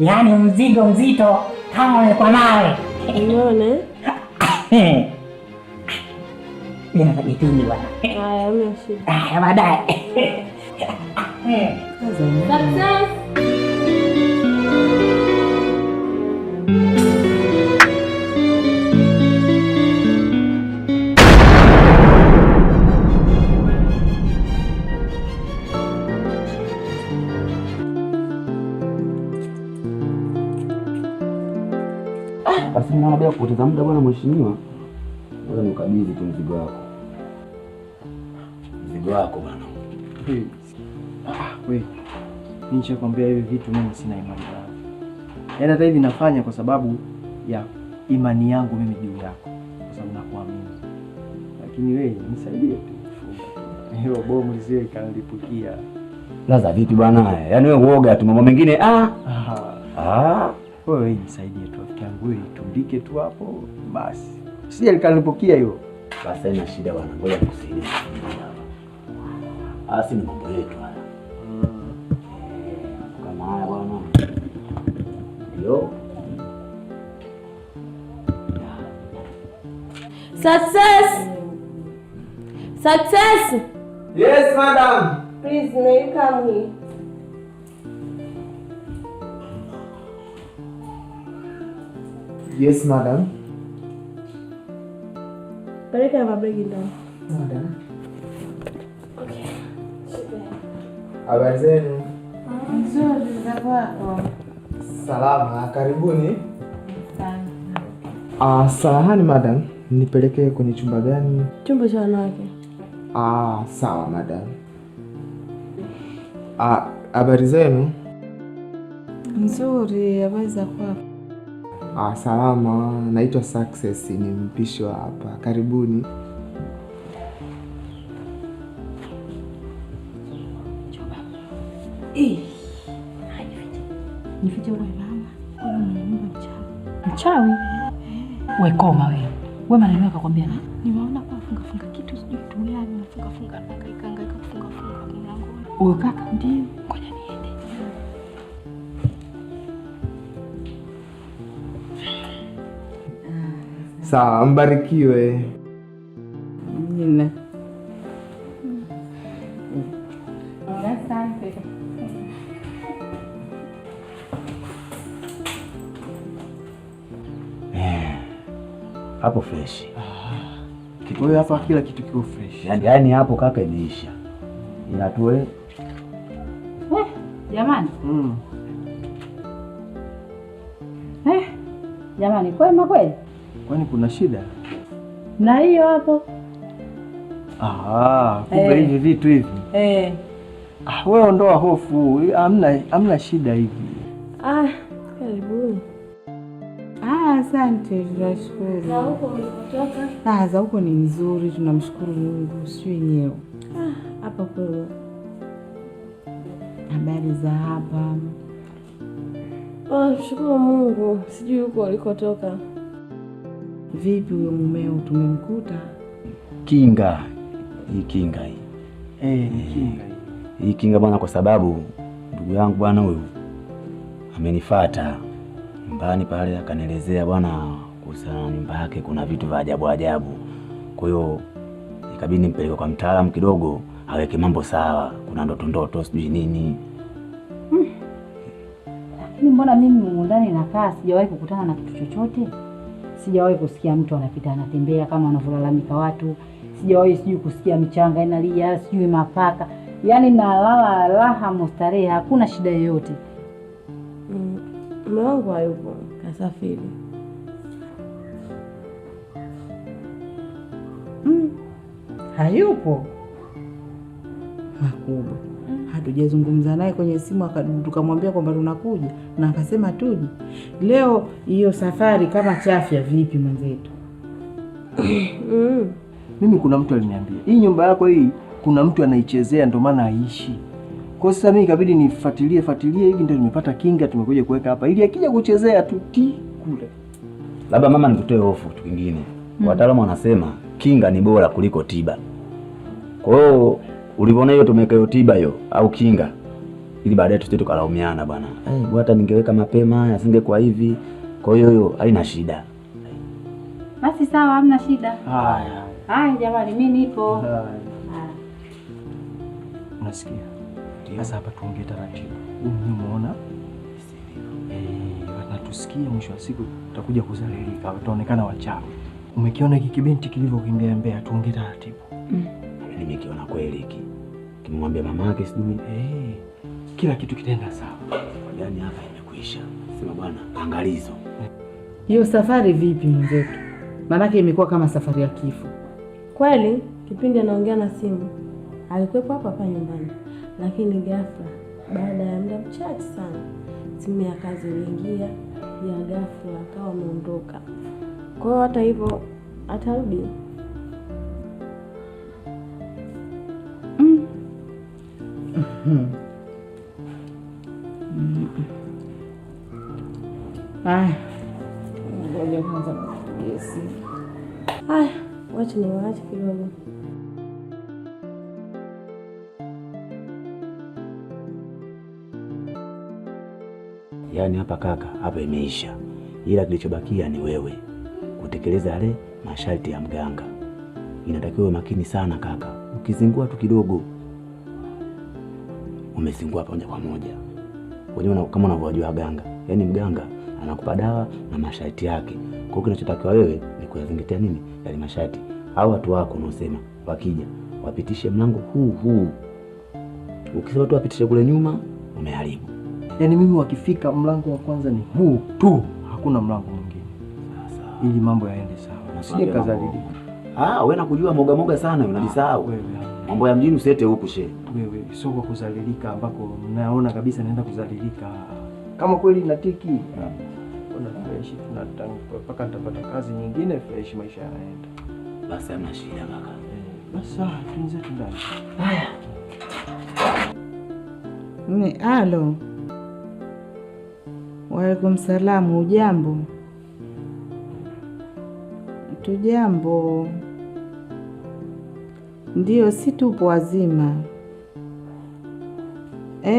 Yaani mzigo mzito kama umekuwa nawe. Unaona? Mimi natajitini bwana. Haya, hamna shida. Haya baadaye. Success. Basi naona bila kupoteza muda bwana mheshimiwa. Wewe nikabidhi tu mzigo wako. Mzigo wako bwana. Wewe. Nishakwambia hivi vitu mimi sina imani navyo. Yaani hata hivi nafanya kwa sababu ya imani yangu mimi juu yako. Kwa sababu nakuamini. Lakini wewe nisaidie tu. Hiyo bomu lisiwe kanalipukia. Laza vipi bwana? Yaani wewe uoga tu mambo mengine wewe nisaidie tu rafiki yangu, wewe tumbike tu hapo basi. Sije likanipukia hiyo. Basi haina shida bwana. Ngoja nikusaidie. Asi ni mambo yetu haya. Kama haya bwana. Ndio. Success. Success. Yes, madam. Please, may you come here? Yes, madam. Peleka mabegi ndani. Madam. Okay. Habari zenu? Nzuri za kwako. Salama, karibuni. Sana. Samahani madam, nipeleke kwenye chumba gani? Chumba cha wanawake. Sawa madam. Habari zenu? Nzuri, habari za kwako? Salama, naitwa Success, ni mpishi wa hapa. Karibuni. Nifiche wewe mama. Mchawi? Wewe koma wewe. Wewe maneno yako kwambia nani? Nimeona kwa funga kitu sijui kitu gani, funga hangaika kufunga mlango. Wewe kaka? Ndio. Ngoja niende. Sawa, mbarikiwe. Nina. Asante. Hapo fresh. Wewe hapa kila kitu kiko fresh. Yaani hapo kaka imeisha. Ila tu Jamani. Jamani, kwema kweli? Kwani kuna shida? Na hiyo hapo. Kumbe hivi vitu hivi. Wewe ondoa hofu. Hamna shida hivi. Karibuni. Asante, tunashukuru. Za huko mlikotoka? Za huko ni nzuri, tunamshukuru Mungu. Sio wenyewe. Hapa kweli. Habari za hapa? Shukuru Mungu. Sijui huko ulikotoka. Vipi huyo mumeo tumemkuta? Kinga. Hii kinga hii. Ni kinga hii. Hii kinga bwana, kwa sababu ndugu yangu bwana huyu amenifuata nyumbani pale akanielezea bwana kuhusiana nyumba yake kuna vitu vya ajabu ajabu. Kwa hiyo ikabidi nimpeleke kwa mtaalamu kidogo aweke mambo sawa. Kuna ndoto sijui nini. Lakini mbona mimi ndani nakaa sijawahi kukutana na kitu chochote? Sijawahi kusikia mtu anapita anatembea kama wanavyolalamika watu. Sijawahi sijui kusikia michanga inalia, sijui mapaka. Yaani nalala raha mustarehe, hakuna shida yoyote. Mume wangu hayupo, kasafiri. Hayupo? Makubwa. Hatujazungumza naye kwenye simu tukamwambia kwamba tunakuja na akasema tuje. Leo hiyo safari kama chafya vipi mwenzetu? Mimi kuna mtu aliniambia, hii nyumba yako hii kuna mtu anaichezea ndio maana haishi. Kwa sasa mimi ikabidi nifuatilie hivi ndio nimepata kinga tumekuja kuweka hapa ili akija kuchezea tuti kule. Labda mama nikutoe hofu kitu kingine. Wataalamu wanasema kinga ni bora kuliko tiba. Kwa hiyo ulivyoona hiyo tumeweka hiyo tiba hiyo au kinga. ili baadaye tusije tukalaumiana bwana. Hata ningeweka mapema yasingekuwa hivi. Kwa hiyo haina shida. Basi sawa, hamna shida. Haya. Haya jamani, mimi nipo. Unasikia? Sasa hapa tuongee taratibu. Umeona? Na tusikie mwisho wa siku tutakuja kuzalilika, tutaonekana wachawi. Umekiona hiki kibenti kilivyokimbia mbea, tuongee taratibu. Nimekiona kweli hiki. Kimwambia mama yake sijui kila kitu kitaenda sawa. Yaani hapa imekwisha. Sema bwana, angalizo. Hiyo safari vipi mwenzetu? Maanake imekuwa kama safari ya kifo. Kweli kipindi anaongea na simu alikuwepo hapa nyumbani, lakini ghafla baada ya muda mchache sana simu ya kazi iliingia ya ghafla, akawa ameondoka. Kwa hiyo hata hivyo atarudi. Ngoja kwanza nipigie simu. Wacha niwaache kidogo. Yaani hapa kaka, hapa imeisha. Ila kilichobakia ni wewe kutekeleza yale masharti ya mganga. Inatakiwa makini sana kaka. Ukizingua tu kidogo umezingua moja kwa moja. Wewe kama unavyojua waganga, yaani mganga anakupa dawa na masharti yake. Kwa hiyo kinachotakiwa wewe ni kuyazingatia nini? Yale masharti. Hao watu wako unaosema wakija wapitishe mlango huu. Ukisema tu wapitishe kule nyuma, umeharibu. Yaani mimi wakifika mlango wa kwanza ni huu tu, hakuna mlango mwingine. Sasa ili mambo yaende sawa. Usije kazalilika. Wewe nakujua moga sana, unajisahau. Wewe mambo ya mjini usete huku shehe. Wewe sio kwa kuzalilika ambako naona kabisa naenda kuzalilika. Kama kweli natiki. Ona fresh tunataka mpaka nitapata kazi nyingine fresh, maisha yanaenda. Basi hamna shida kaka. Basi tuanze ndani. Haya. Alo. Waalaikum salamu, ujambo? Tujambo. Ndio, si tupo wazima.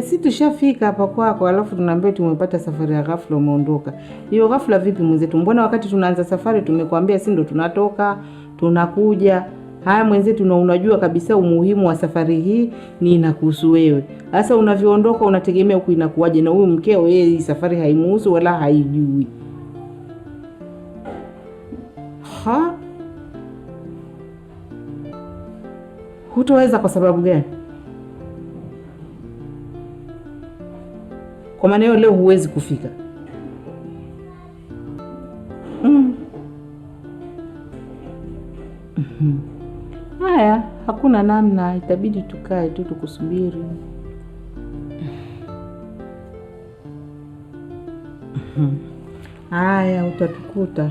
Si tushafika hapa kwako, alafu tunaambia tumepata safari ya ghafla umeondoka. Hiyo ghafla vipi mwenzetu? Mbona wakati tunaanza safari tumekwambia si ndo tunatoka, tunakuja. Haya mwenzetu, na unajua kabisa umuhimu wa safari hii ni inakuhusu wewe. Sasa unavyoondoka unategemea huku inakuwaje, na huyu mkeo yeye safari haimuhusu wala haijui. Hutoweza kwa sababu gani? Kwa maana hiyo leo huwezi kufika. Haya, hakuna namna, itabidi tukae tu tukusubiri. Haya, utatukuta.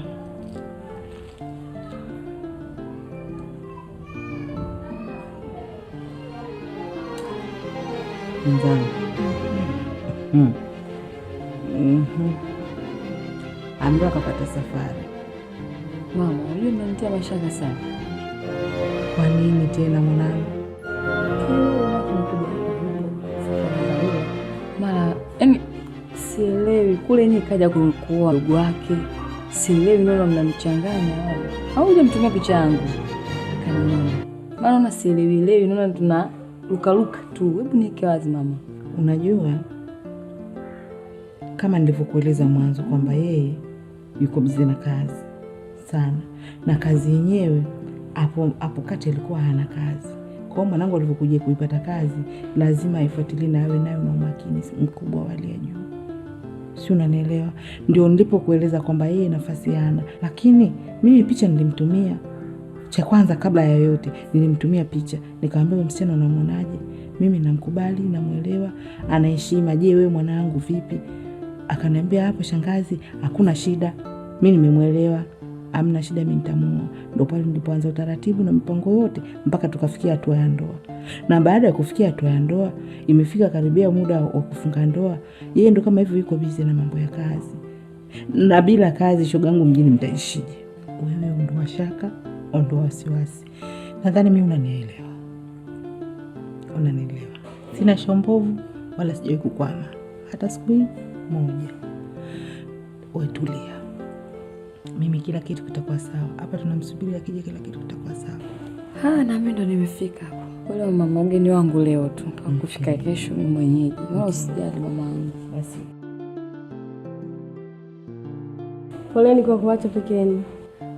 Nzangu. Ambaye akapata safari. Mama, unajua unanitia mashaka sana. Kwa nini tena mwanangu? Mara, yaani sielewi kule ni kaja kuoa ndugu wake. Sielewi ndio mnamchanganya au hujamtumia picha yangu. Kanini. Maana sielewi naona tuna luka tu. Hebu niweke wazi mama. Unajua kama nilivyokueleza mwanzo kwamba yeye yuko bize na kazi sana, na kazi yenyewe hapo kati alikuwa hana kazi. Kwa hiyo mwanangu alivyokuja kuipata kazi lazima aifuatilie na awe nayo na umakini mkubwa wa hali ya juu. Si unanielewa? Ndio nilipokueleza kwamba yeye nafasi hana, lakini mimi picha nilimtumia. Cha kwanza kabla ya yote nilimtumia picha, nikamwambia msichana unamwonaje? Mimi namkubali, namuelewa, ana heshima. Je, wewe mwanangu vipi? Akaniambia hapo shangazi, hakuna shida. Mimi nimemuelewa. Hamna shida, mimi nitamuoa. Ndio pale nilipoanza utaratibu na mipango yote mpaka tukafikia hatua ya ndoa. Na baada ya kufikia hatua ya ndoa, imefika karibia muda wa kufunga ndoa. Yeye ndo kama hivyo yuko busy na mambo ya kazi. Na bila kazi shogangu mjini mtaishije? Wewe ondoa shaka, ondoa wasiwasi. Nadhani mimi unanielewa. Unanielewa. Sina shombovu wala sijawahi kukwama hata siku moja. Wewe tulia, mimi kila kitu kitakuwa sawa. Hapa tunamsubiria akija, kila kitu kitakuwa sawa. Na mimi ndo nimefika hapo. Wale mama mgeni wangu leo tu kufika kesho mimi mwenyeji. Wala usijali mamangu. Basi Poleni kwa kuacha peke yenu.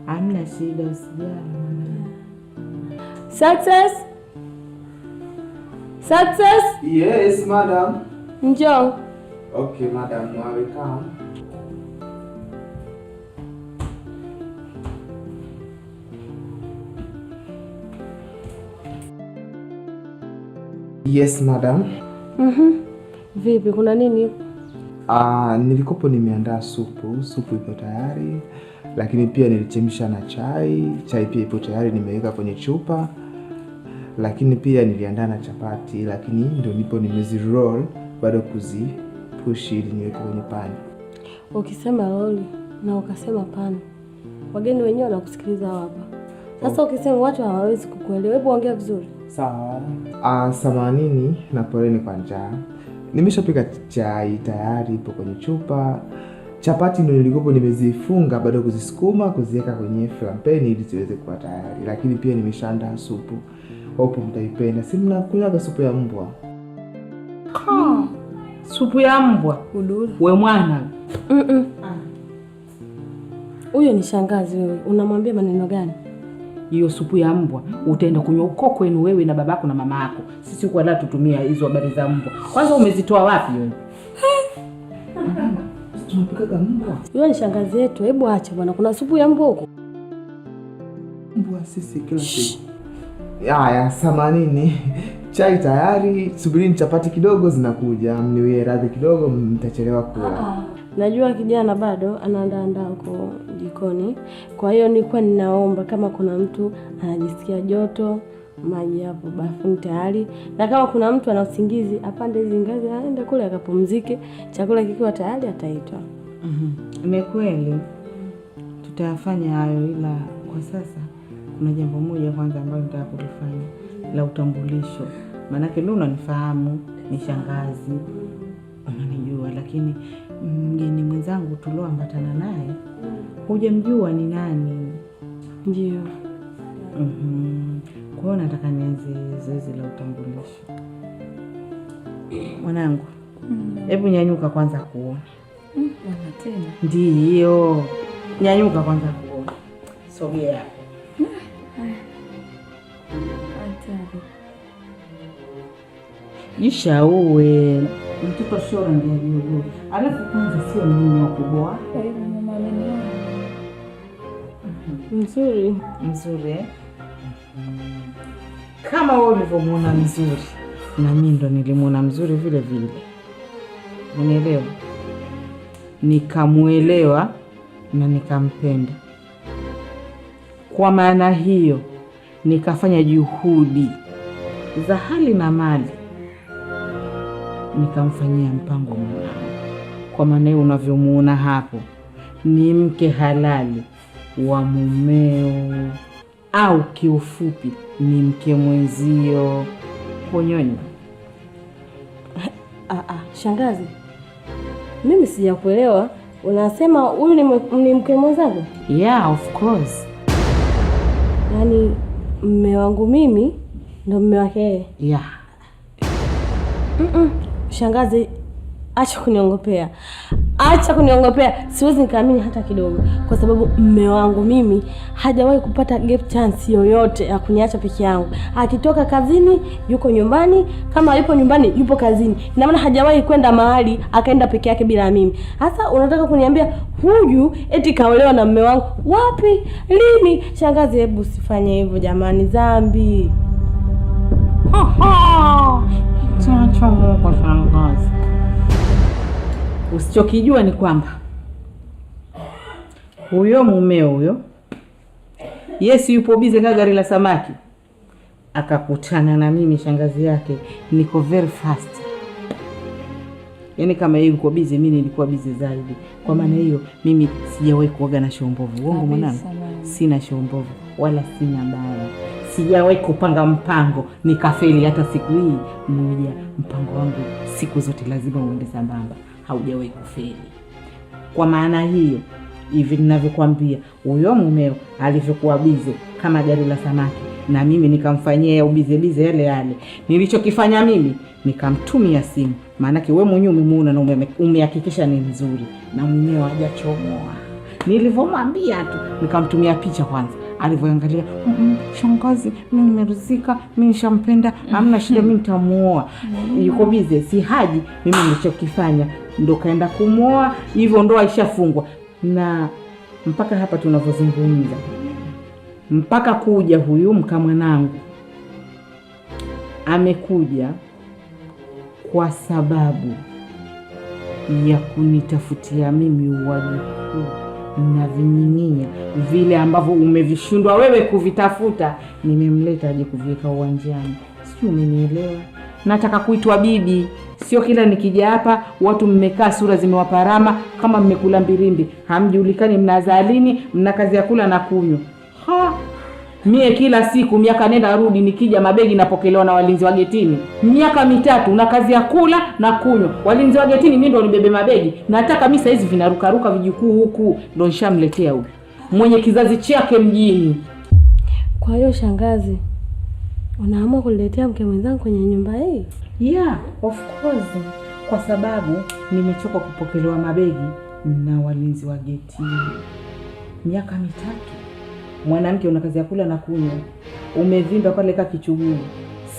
hamna shida, usijali mama. Success. Success. Yes, madam. Njoo. Okay, madam, now we come. Yes, madam. Vipi, kuna nini? Nilikopo nimeandaa supu. Supu ipo tayari, lakini pia nilichemsha na chai. Chai pia ipo tayari, nimeweka kwenye chupa. Lakini pia niliandaa na chapati, lakini ndio nipo nimeziroll bado kuzipush ili niweke kwenye pani. Ukisema roll na ukasema pani, wageni wenyewe wanakusikiliza hapa. Sasa ukisema watu hawawezi kukuelewa. Hebu ongea vizuri. Sawa. Samanini na poleni kwa njaa. Nimeshapika chai tayari, ipo kwenye chupa. Chapati ndio nilikopo nimezifunga bado kuzisukuma kuziweka kwenye flampeni ili ziweze kuwa tayari. Lakini pia nimeshaandaa supu. Hope mtaipenda. Si mnakunywa supu ya mbwa? Supu ya mbwa? Udura. We mwana. Huyo ni shangazi wewe. Unamwambia maneno gani? Hiyo supu ya mbwa utaenda kunywa uko kwenu wewe na babako na mama yako. Sisi kwa la tutumia hizo habari za mbwa. Kwanza umezitoa wapi wewe? Tunapika mbwa. Huyo ni shangazi yetu. Hebu acha bwana. Kuna supu ya mbwa huko. Mbwa sisi kila siku. Haya, samanini. Chai tayari, subirini chapati kidogo zinakuja. Mniwie radhi kidogo, mtachelewa kula. Najua kijana bado anaandaa huko jikoni. Kwa hiyo nilikuwa ninaomba kama kuna mtu anajisikia joto, maji hapo bafuni tayari. Na kama kuna mtu ana usingizi, apande hizo ngazi aende kule akapumzike. Chakula kikiwa tayari ataitwa. Ni kweli tutayafanya hayo, ila kwa sasa kuna jambo moja kwanza ambalo nataka kulifanya la utambulisho. Maanake leo unanifahamu, ni shangazi, unanijua, lakini mgeni mwenzangu tulioambatana naye hujamjua ni nani. Ndio. Kwa hiyo nataka nianze zoezi la utambulisho. Mwanangu, hebu nyanyuka kwanza kuona. Mama tena. Ndio. Nyanyuka kwanza kuona. Sogea. Jishaue. Mtoto shora ndio yuko. Alafu kwanza sio mimi wa kuboa. Mzuri. Mzuri. Kama wewe ulivyomuona mzuri, na mimi ndo nilimuona mzuri vile vile. Unielewa? Nikamuelewa na nikampenda. Kwa maana hiyo nikafanya juhudi za hali na mali nikamfanyia mpango mwanangu. Kwa maana hiyo unavyomuona hapo ni mke halali wa mumeo, au kiufupi ni mke mwenzio. Ponyonyo. Shangazi, mimi sijakuelewa. Unasema huyu ni mke mwenzangu? Yeah, of course. Yaani mme wangu mimi ndo mme wake yeye? Yeah. Shangazi, acha kuniongopea. Acha kuniongopea. Siwezi nikaamini hata kidogo, kwa sababu mme wangu mimi hajawahi kupata gap chance yoyote ya kuniacha peke yangu. Akitoka kazini yuko nyumbani, kama yupo nyumbani yupo kazini. Ina maana hajawahi kwenda mahali akaenda peke yake bila mimi. Sasa unataka kuniambia huyu eti kaolewa na mme wangu? Wapi? Lini? Shangazi, hebu usifanye hivyo jamani, dhambi. Kwa shangazi. Usichokijua ni kwamba huyo mumeo huyo, Yesu yupo bize ka gari la samaki, akakutana na mimi shangazi yake, niko very fast. Yaani kama yeye yuko bize, mimi nilikuwa bize zaidi. Kwa maana hiyo mimi sijawahi kuoga na shombovu. Uongo mwanangu? Sina shombovu wala sina baya. sijawahi kupanga mpango nikafeli hata siku hii moja. Mpango wangu siku zote lazima uende sambamba, haujawahi kufeli. Kwa maana hiyo, hivi ninavyokuambia, huyo mumeo alivyokuwa bize kama gari la samaki, na mimi nikamfanyia ubize yale yale. Nilichokifanya mimi, nikamtumia simu. Maanake wewe mwenyewe umemuona na umehakikisha ni mzuri, na mumeo hajachomoa. Nilivyomwambia tu, nikamtumia picha kwanza. Alivyoangalia, shangazi, mimi nimeridhika, mimi nishampenda, hamna shida, mimi nitamuoa. Yuko bize, si haji. Mimi nilichokifanya ndo kaenda kumuoa, hivyo ndoa ishafungwa. Na mpaka hapa tunavyozungumza, mpaka kuja huyu mkamwanangu amekuja kwa sababu ya kunitafutia mimi uwajukuu na vinyinia vile ambavyo umevishindwa wewe kuvitafuta. Nimemleta aje kuviweka uwanjani, sio? Umenielewa? Nataka kuitwa bibi, sio kila nikija hapa watu mmekaa sura zimewaparama kama mmekula mbirimbi, hamjulikani mnazaa lini, mna kazi ya kula na kunywa. Mie kila siku miaka nenda rudi, nikija mabegi napokelewa na walinzi wa getini. Miaka 3 na kazi ya kula na kunywa. Walinzi wa getini mimi ndo nibebe mabegi. Nataka mimi saizi vinaruka vijukuu huku, ndo nishamletea huyu mwenye kizazi chake mjini. Kwa hiyo shangazi, unaamua kuletea mke mwenzangu kwenye nyumba hii? Yeah, of course. Kwa sababu nimechoka kupokelewa mabegi na walinzi wa getini. Miaka 3. Mwanamke una kazi ya kula na kunywa, umevimba pale kama kichuguu.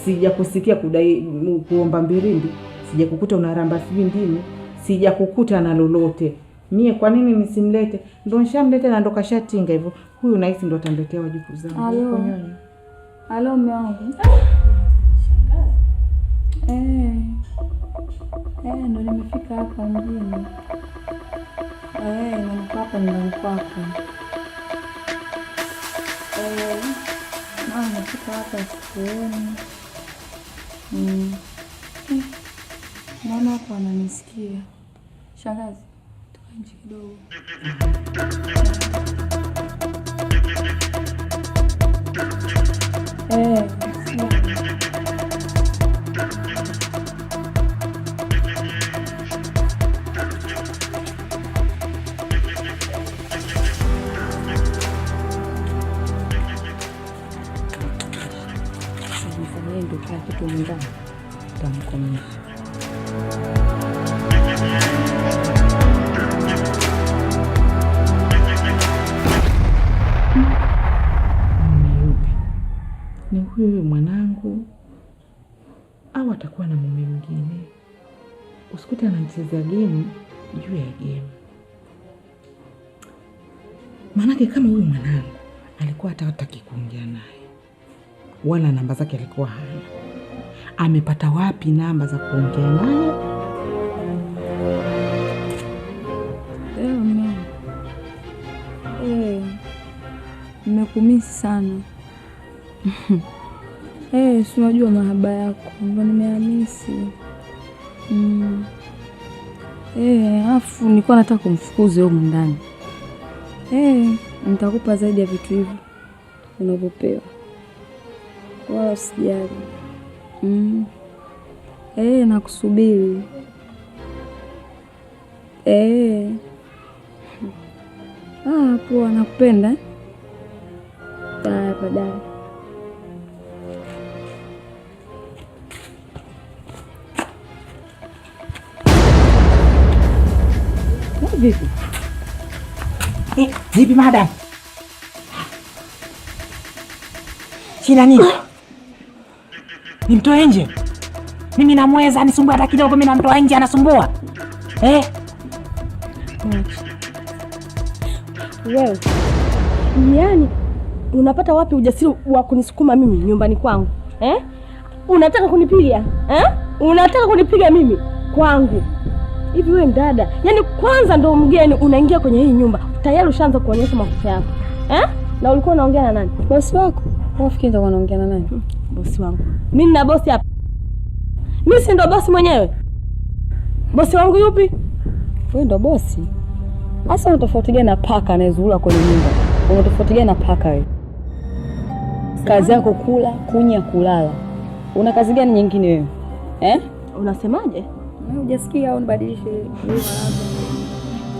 Sija kusikia kudai kuomba mbirimbi, sija kukuta unaramba ndini, sija kukuta na lolote. Mie kwa nini nisimlete? Ndo nishamlete na ndo kashatinga hivyo. Huyu nahisi ndo ataniletea wajukuu zangu. Halo mume wangu. Ndo nimefika hapa mjini. Niko hapa nyumbani kwako. Nimefika hapa sikuoni. Naona hapa ananisikia. Shangazi, toka nje kidogo. Ndio kila kitu ndani tamkomesha. Ni huyu mwanangu au atakuwa na mume mwingine? Usikute anacheza game juu ya game. Maanake kama huyu mwanangu alikuwa hataki kuongea naye, wala namba zake alikuwa hana, amepata wapi namba za kuongea naye? Nimekumisi sana. Si unajua mahaba yako, ndo nimehamisi. Afu nilikuwa nataka kumfukuza huko ndani. Nitakupa zaidi ya vitu hivyo unavyopewa, wala usijali. Nakusubiri. Poa, nakupenda. Baadaye. Vipi? Vipi madam? Shida nini? Nimtoe nje? Mimi namweza nisumbua hata kidogo, mimi namtoa nje anasumbua. Wewe, yaani unapata wapi ujasiri wa kunisukuma mimi nyumbani kwangu? Unataka kunipiga? Unataka kunipiga mimi kwangu? Hivi wewe dada, yaani kwanza ndo mgeni unaingia kwenye hii nyumba, tayari ushaanza kuonyesha mafuta yako. Na ulikuwa unaongea na nani? Bosi wako? Unafikiri ndio unaongea na nani? Bosi wangu. Mimi nina bosi hapa. Mimi si ndo bosi mwenyewe? Bosi wangu yupi? Wewe ndo bosi. Sasa unatofauti gani na paka anayezurura kwenye nyumba? Unatofauti gani na paka wewe? Kazi yako kula, kunya, kulala. Una kazi gani nyingine wewe? Unasemaje? Hujasikia au nibadilishe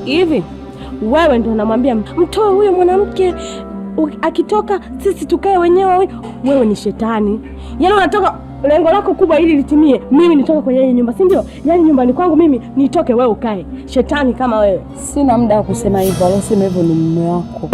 hivi? Wewe ndio unamwambia mtoe huyo mwanamke akitoka sisi tukae wenyewe. Wewe ni shetani. Yaani unatoka lengo lako kubwa ili litimie. Mimi nitoke kwenye hii nyumba, si ndio? Yaani nyumbani kwangu mimi nitoke, wewe ukae. Shetani kama wewe. Sina muda wa kusema hivyo, alosema hivyo ni mume wako.